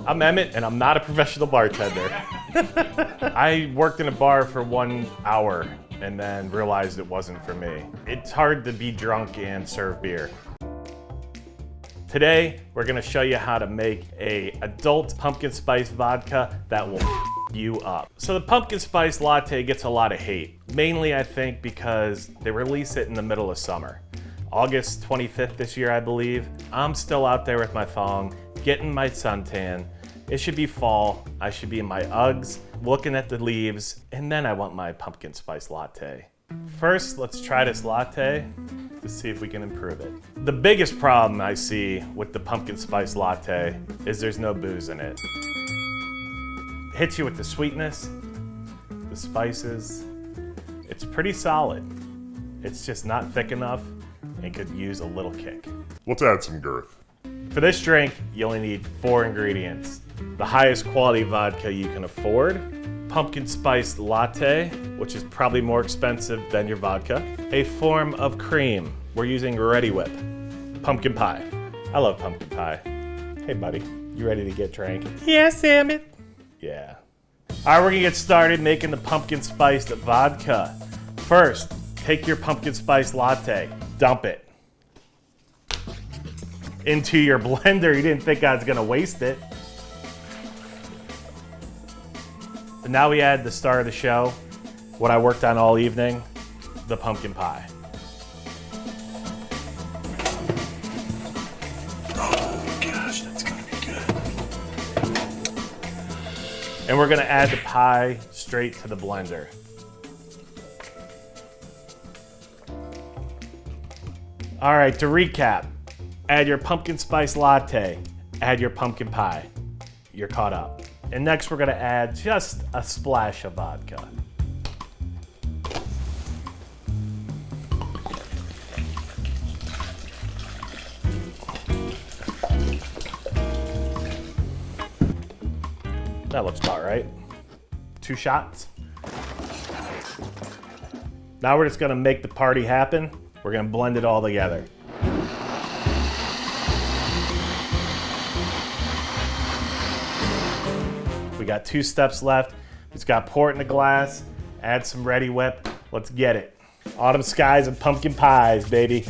I'm Emmett, and I'm not a professional bartender. I worked in a bar for 1 hour and then realized it wasn't for me. It's hard to be drunk and serve beer. Today, we're gonna show you how to make a adult pumpkin spice vodka that will you up. So the pumpkin spice latte gets a lot of hate, mainly I think because they release it in the middle of summer. August 25th this year, I believe. I'm still out there with my thong, getting my suntan. It should be fall. I should be in my Uggs, looking at the leaves, and then I want my pumpkin spice latte. First, let's try this latte to see if we can improve it. The biggest problem I see with the pumpkin spice latte is there's no booze in it. It hits you with the sweetness, the spices. It's pretty solid. It's just not thick enough and could use a little kick. Let's add some girth. For this drink, you only need 4 ingredients. The highest quality vodka you can afford, pumpkin spice latte, which is probably more expensive than your vodka, a form of cream. We're using Ready Whip, pumpkin pie. I love pumpkin pie. Hey buddy, you ready to get drank? Yes, Emmett. Yeah. All right, we're gonna get started making the pumpkin spiced vodka. First, take your pumpkin spice latte, dump it into your blender. You didn't think I was gonna waste it. And now we add the star of the show, what I worked on all evening, the pumpkin pie. Oh gosh, that's gonna be good. And we're gonna add the pie straight to the blender. All right, to recap, add your pumpkin spice latte, add your pumpkin pie. You're caught up. And next we're gonna add just a splash of vodka. That looks about right. 2 shots. Now we're just gonna make the party happen. We're gonna blend it all together. We got 2 steps left. Just got to pour it in a glass, add some Ready Whip. Let's get it. Autumn skies and pumpkin pies, baby.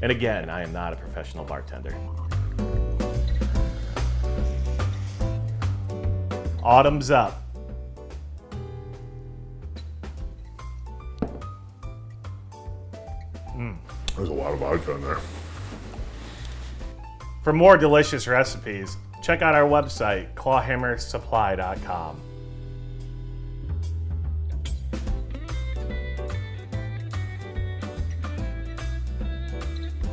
And again, I am not a professional bartender. Autumn's up. There's a lot of vodka in there. For more delicious recipes, check out our website, clawhammersupply.com.